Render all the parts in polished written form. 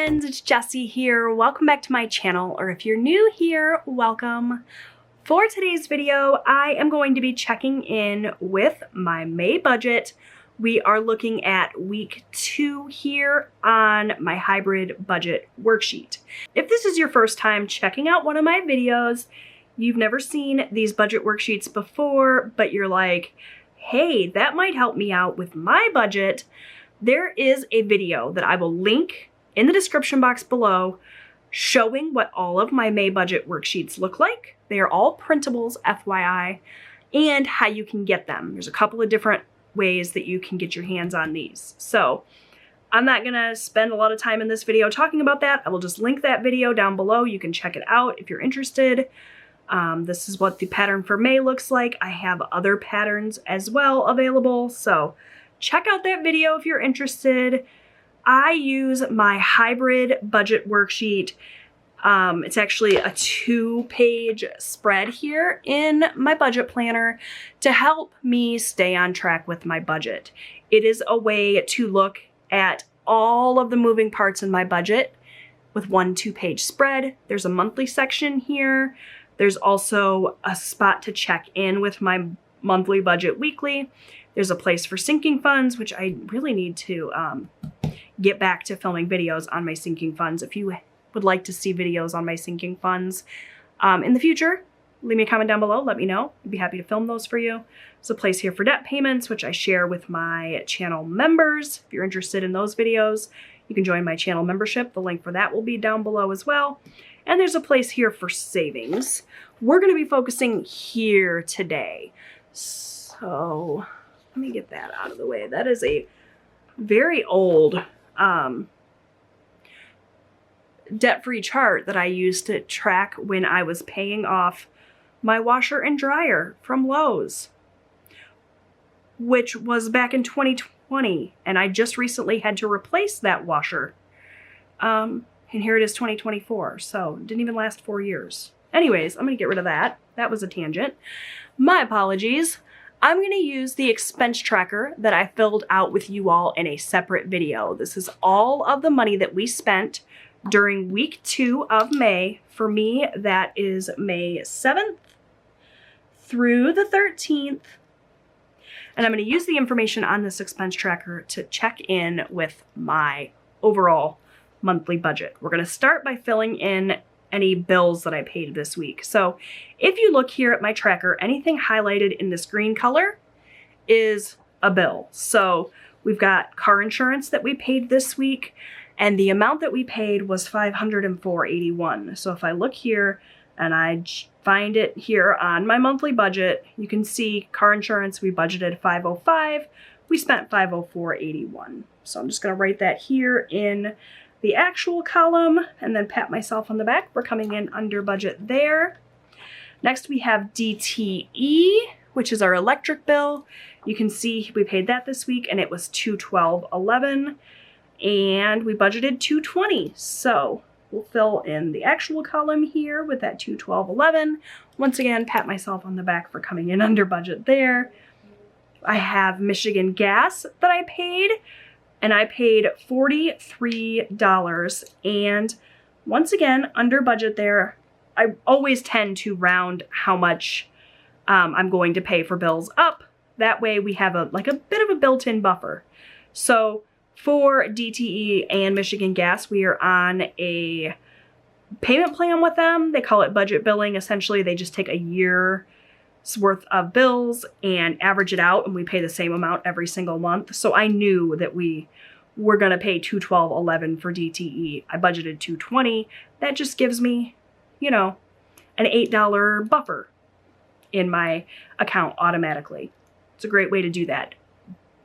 friends, it's Jessie here. Welcome back to my channel, or if you're new here, welcome. For today's video, I am going to be checking in with my May budget. We are looking at week 2 here on my hybrid budget worksheet. If this is your first time checking out one of my videos, you've never seen these budget worksheets before, but you're like, hey, that might help me out with my budget, there is a video that I will link in the description box below showing what all of my May budget worksheets look like. They are all printables, FYI, and how you can get them. There's a couple of different ways that you can get your hands on these. So I'm not gonna spend a lot of time in this video talking about that. I will just link that video down below. You can check it out if you're interested. This is what the pattern for May looks like. I have other patterns as well available, so check out that video if you're interested. I use my hybrid budget worksheet. It's actually a 2-page spread here in my budget planner to help me stay on track with my budget. It is a way to look at all of the moving parts in my budget with one 2-page spread. There's a monthly section here. There's also a spot to check in with my monthly budget weekly. There's a place for sinking funds, which I really need to get back to filming videos on my sinking funds. If you would like to see videos on my sinking funds in the future, leave me a comment down below, let me know. I'd be happy to film those for you. There's a place here for debt payments, which I share with my channel members. If you're interested in those videos, you can join my channel membership. The link for that will be down below as well. And there's a place here for savings. We're gonna be focusing here today. So let me get that out of the way. That is a very old debt-free chart that I used to track when I was paying off my washer and dryer from Lowe's, which was back in 2020. And I just recently had to replace that washer. And here it is 2024, so it didn't even last 4 years. Anyways, I'm gonna get rid of that. That was a tangent. My apologies. I'm gonna use the expense tracker that I filled out with you all in a separate video. This is all of the money that we spent during week 2 of May. For me, that is May 7th through the 13th. And I'm gonna use the information on this expense tracker to check in with my overall monthly budget. We're gonna start by filling in any bills that I paid this week. So if you look here at my tracker, anything highlighted in this green color is a bill. So we've got car insurance that we paid this week, and the amount that we paid was $504.81. So if I look here and I find it here on my monthly budget, you can see car insurance, we budgeted $505, we spent $504.81. So I'm just gonna write that here in the actual column and then pat myself on the back for coming in under budget there. Next we have DTE, which is our electric bill. You can see we paid that this week and it was $212.11 and we budgeted $220. So we'll fill in the actual column here with that $212.11. Once again, pat myself on the back for coming in under budget there. I have Michigan gas that I paid, and I paid $43, and once again, under budget there. I always tend to round how much I'm going to pay for bills up. That way we have a bit of a built-in buffer. So for DTE and Michigan Gas, we are on a payment plan with them. They call it budget billing. Essentially, they just take a year's worth of bills and average it out, and we pay the same amount every single month. So I knew that we were gonna pay $212.11 for DTE. I budgeted $220. That just gives me, you know, an $8 buffer in my account automatically. It's a great way to do that.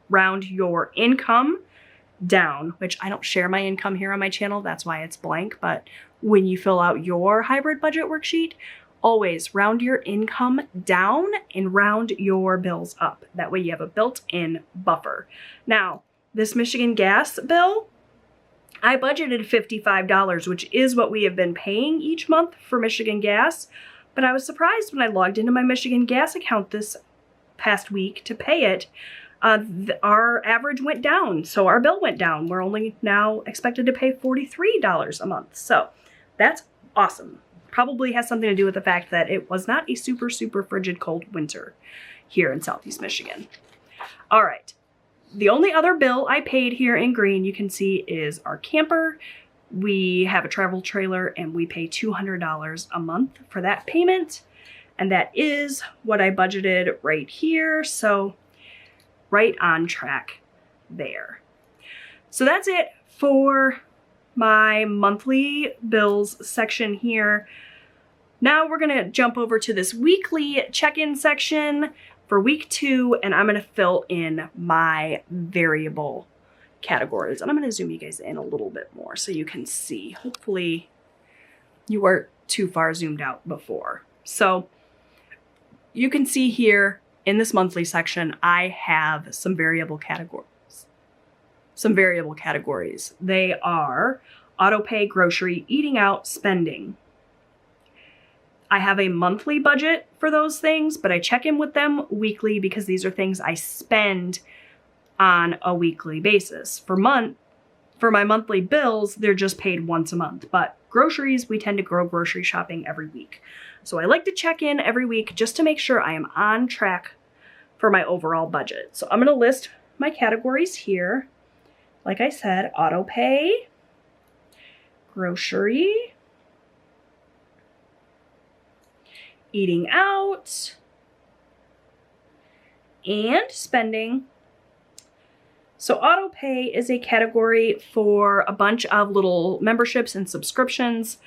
Round your income down, which I don't share my income here on my channel. That's why it's blank. But when you fill out your hybrid budget worksheet, always round your income down and round your bills up. That way you have a built-in buffer. Now, this Michigan gas bill, I budgeted $55, which is what we have been paying each month for Michigan gas. But I was surprised when I logged into my Michigan gas account this past week to pay it. our average went down, so our bill went down. We're only now expected to pay $43 a month. So that's awesome. Probably has something to do with the fact that it was not a super, super frigid cold winter here in Southeast Michigan. All right. The only other bill I paid here in green, you can see, is our camper. We have a travel trailer and we pay $200 a month for that payment. And that is what I budgeted right here. So right on track there. So that's it for my monthly bills section here. Now we're gonna jump over to this weekly check-in section for week 2, and I'm gonna fill in my variable categories. And I'm gonna zoom you guys in a little bit more so you can see. Hopefully you weren't too far zoomed out before. So you can see here in this monthly section, I have some variable categories. They are auto pay, grocery, eating out, spending. I have a monthly budget for those things, but I check in with them weekly because these are things I spend on a weekly basis. For my monthly bills, they're just paid once a month, but groceries, we tend to go grocery shopping every week. So I like to check in every week just to make sure I am on track for my overall budget. So I'm gonna list my categories here. Like I said, auto pay, grocery, eating out, and spending. So auto pay is a category for a bunch of little memberships and subscriptions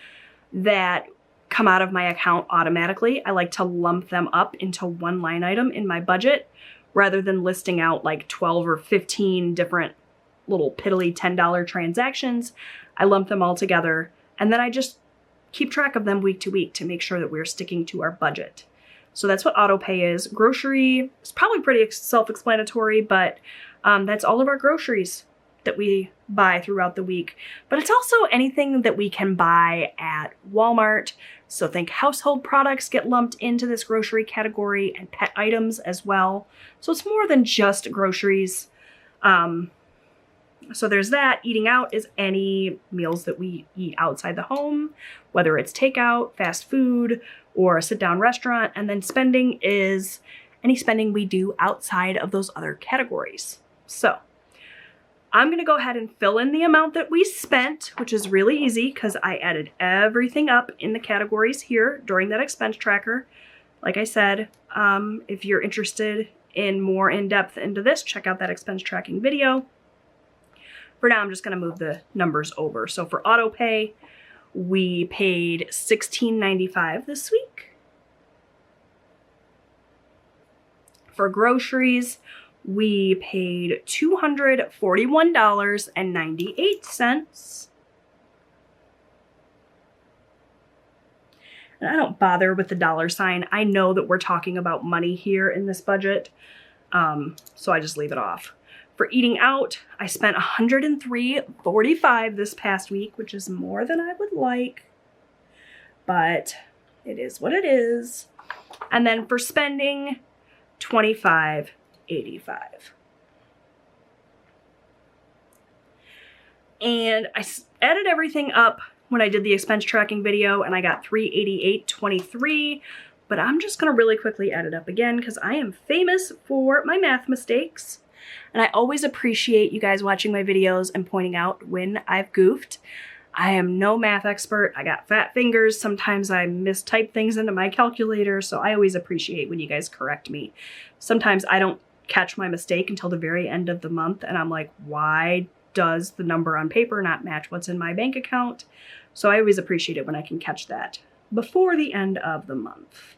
that come out of my account automatically. I like to lump them up into one line item in my budget rather than listing out like 12 or 15 different little piddly $10 transactions. I lump them all together and then I just keep track of them week to week to make sure that we're sticking to our budget. So that's what auto pay is. Grocery is probably pretty self-explanatory, but that's all of our groceries that we buy throughout the week. But it's also anything that we can buy at Walmart. So think household products get lumped into this grocery category and pet items as well. So it's more than just groceries. So there's that. Eating out is any meals that we eat outside the home, whether it's takeout, fast food, or a sit-down restaurant. And then spending is any spending we do outside of those other categories. So I'm gonna go ahead and fill in the amount that we spent, which is really easy because I added everything up in the categories here during that expense tracker. Like I said, if you're interested in more in-depth into this, check out that expense tracking video. For now, I'm just gonna move the numbers over. So for auto pay, we paid $16.95 this week. For groceries, we paid $241.98. And I don't bother with the dollar sign. I know that we're talking about money here in this budget, so I just leave it off. For eating out, I spent $103.45 this past week, which is more than I would like, but it is what it is. And then for spending, $25.85. And I added everything up when I did the expense tracking video and I got $388.23, but I'm just gonna really quickly add it up again because I am famous for my math mistakes. And I always appreciate you guys watching my videos and pointing out when I've goofed. I am no math expert. I got fat fingers. Sometimes I mistype things into my calculator, so I always appreciate when you guys correct me. Sometimes I don't catch my mistake until the very end of the month, and I'm like, why does the number on paper not match what's in my bank account? So I always appreciate it when I can catch that before the end of the month.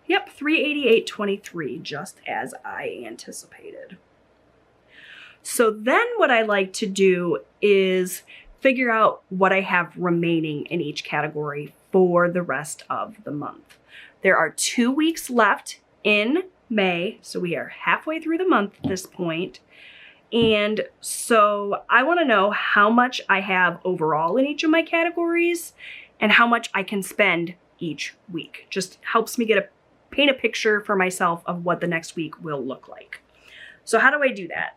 Yep, $388.23, just as I anticipated. So then what I like to do is figure out what I have remaining in each category for the rest of the month. There are 2 weeks left in May, so we are halfway through the month at this point. And so I want to know how much I have overall in each of my categories and how much I can spend each week. Just helps me get a paint a picture for myself of what the next week will look like. So how do I do that?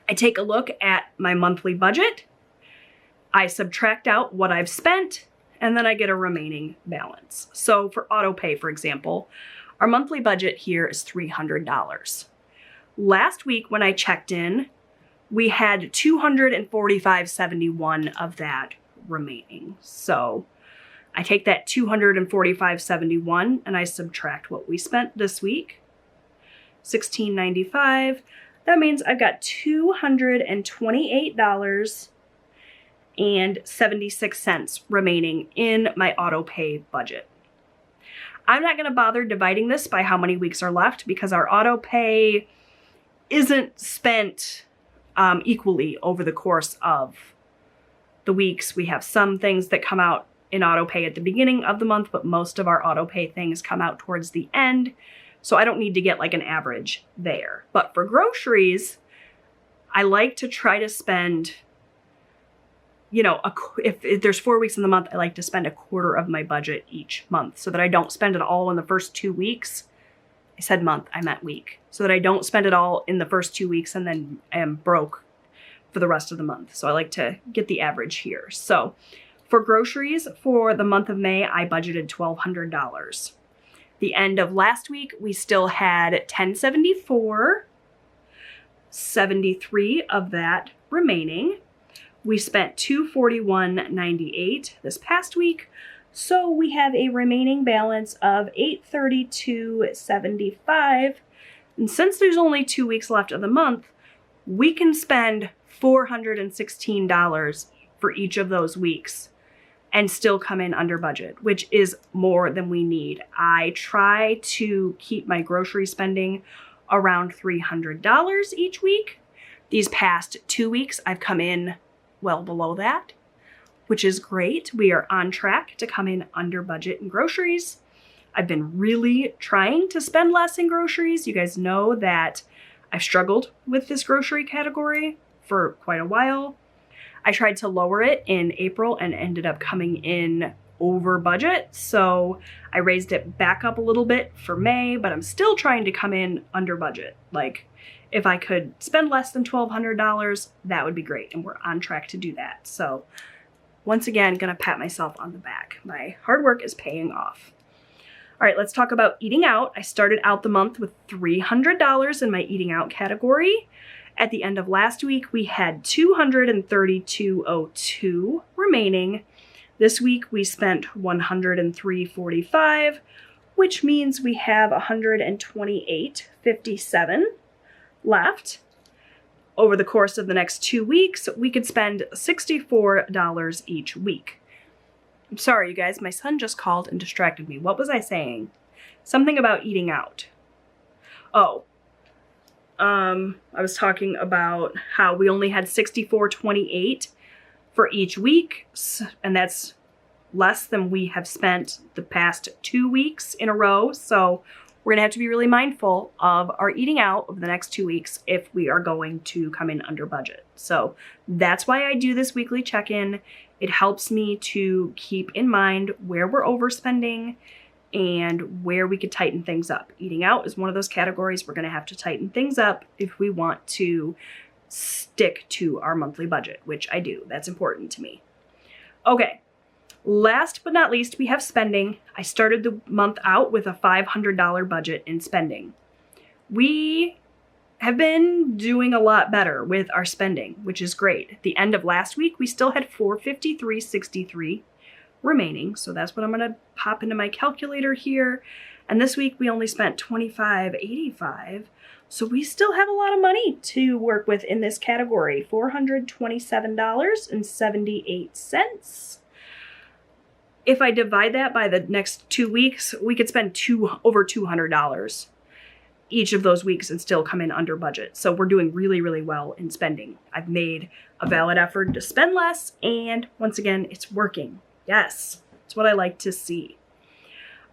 I take a look at my monthly budget, I subtract out what I've spent, and then I get a remaining balance. So for auto pay, for example, our monthly budget here is $300. Last week when I checked in, we had $245.71 of that remaining. So I take that $245.71 and I subtract what we spent this week, $16.95. That means I've got $228.76 remaining in my auto pay budget. I'm not going to bother dividing this by how many weeks are left because our auto pay isn't spent equally over the course of the weeks. We have some things that come out in auto pay at the beginning of the month, but most of our auto pay things come out towards the end. So I don't need to get like an average there. But for groceries, I like to try to spend, you know, if there's 4 weeks in the month, I like to spend a quarter of my budget each month so that I don't spend it all in the first 2 weeks. I said month, I meant week. So that I don't spend it all in the first 2 weeks and then am broke for the rest of the month. So I like to get the average here. So for groceries for the month of May, I budgeted $1,200. The end of last week, we still had $1,074, 73 of that remaining. We spent $241.98 this past week. So we have a remaining balance of $832.75. And since there's only 2 weeks left of the month, we can spend $416 for each of those weeks and still come in under budget, which is more than we need. I try to keep my grocery spending around $300 each week. These past 2 weeks, I've come in well below that, which is great. We are on track to come in under budget in groceries. I've been really trying to spend less in groceries. You guys know that I've struggled with this grocery category for quite a while. I tried to lower it in April and ended up coming in over budget. So I raised it back up a little bit for May, but I'm still trying to come in under budget. Like if I could spend less than $1,200, that would be great. And we're on track to do that. So once again, gonna pat myself on the back. My hard work is paying off. All right, let's talk about eating out. I started out the month with $300 in my eating out category. At the end of last week, we had $232.02 remaining. This week, we spent $103.45, which means we have $128.57 left. Over the course of the next 2 weeks, we could spend $64 each week. I'm sorry, you guys, my son just called and distracted me. What was I saying? Something about eating out. Oh. I was talking about how we only had $64.28 for each week, and that's less than we have spent the past 2 weeks in a row. So we're gonna have to be really mindful of our eating out over the next 2 weeks if we are going to come in under budget. So that's why I do this weekly check-in. It helps me to keep in mind where we're overspending and where we could tighten things up. Eating out is one of those categories we're gonna have to tighten things up if we want to stick to our monthly budget, which I do. That's important to me. Okay, last but not least, we have spending. I started the month out with a $500 budget in spending. We have been doing a lot better with our spending, which is great. At the end of last week, we still had $453.63 remaining. So that's what I'm gonna pop into my calculator here. And this week we only spent $25.85. So we still have a lot of money to work with in this category, $427.78. If I divide that by the next 2 weeks, we could spend over $200 each of those weeks and still come in under budget. So we're doing really, really well in spending. I've made a valid effort to spend less, and once again, it's working. Yes, it's what I like to see.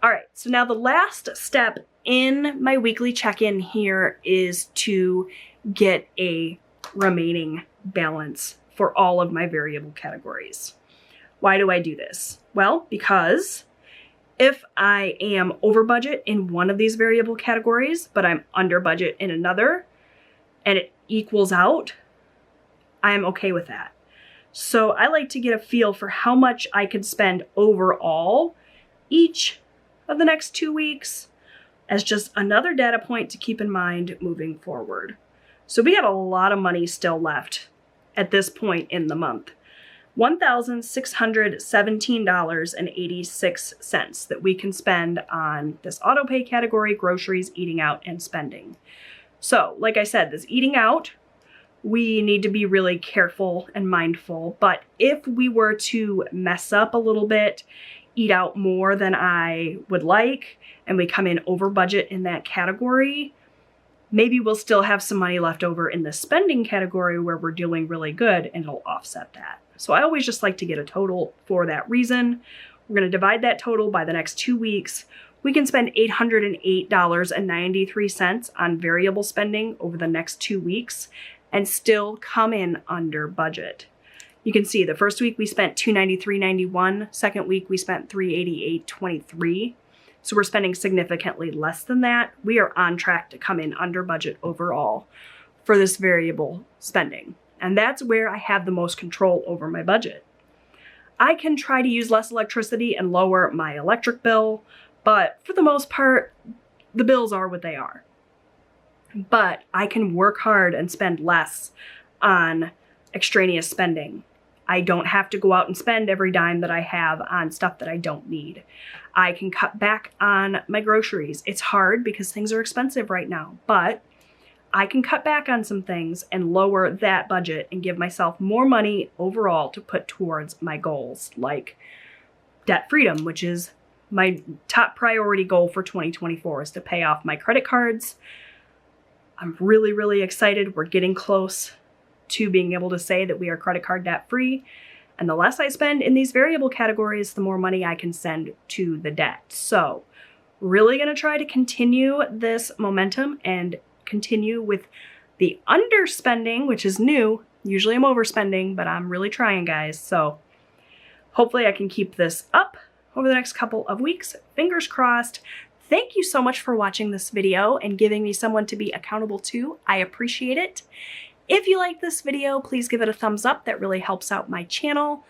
All right, so now the last step in my weekly check-in here is to get a remaining balance for all of my variable categories. Why do I do this? Well, because If I am over budget in one of these variable categories, but I'm under budget in another, and it equals out, I'm okay with that. So I like to get a feel for how much I could spend overall each of the next 2 weeks as just another data point to keep in mind moving forward. So we have a lot of money still left at this point in the month. $1,617.86 that we can spend on this auto pay category, groceries, eating out, and spending. So, like I said, this eating out, we need to be really careful and mindful. But if we were to mess up a little bit, eat out more than I would like, and we come in over budget in that category, maybe we'll still have some money left over in the spending category where we're doing really good, and it'll offset that. So I always just like to get a total for that reason. We're going to divide that total by the next 2 weeks. We can spend $808.93 on variable spending over the next 2 weeks and still come in under budget. You can see the first week we spent $293.91. Second week we spent $388.23. So we're spending significantly less than that. We are on track to come in under budget overall for this variable spending. And that's where I have the most control over my budget. I can try to use less electricity and lower my electric bill, but for the most part, the bills are what they are. But I can work hard and spend less on extraneous spending. I don't have to go out and spend every dime that I have on stuff that I don't need. I can cut back on my groceries. It's hard because things are expensive right now, but I can cut back on some things and lower that budget and give myself more money overall to put towards my goals, like debt freedom, which is my top priority goal for 2024, is to pay off my credit cards. I'm really, really excited. We're getting close to being able to say that we are credit card debt free. And the less I spend in these variable categories, the more money I can send to the debt. So really going to try to continue this momentum and continue with the underspending, which is new. Usually I'm overspending, but I'm really trying, guys. So hopefully I can keep this up over the next couple of weeks. Fingers crossed. Thank you so much for watching this video and giving me someone to be accountable to. I appreciate it. If you like this video, please give it a thumbs up. That really helps out my channel.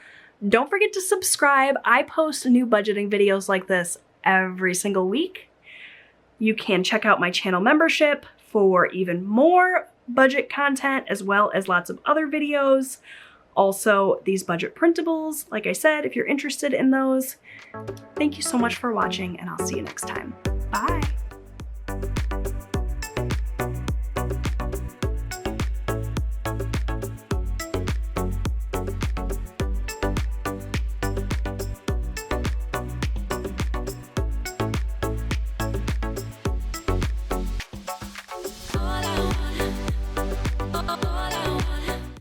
Don't forget to subscribe. I post new budgeting videos like this every single week. You can check out my channel membership for even more budget content, as well as lots of other videos. Also, these budget printables, like I said, if you're interested in those. Thank you so much for watching, and I'll see you next time. Bye.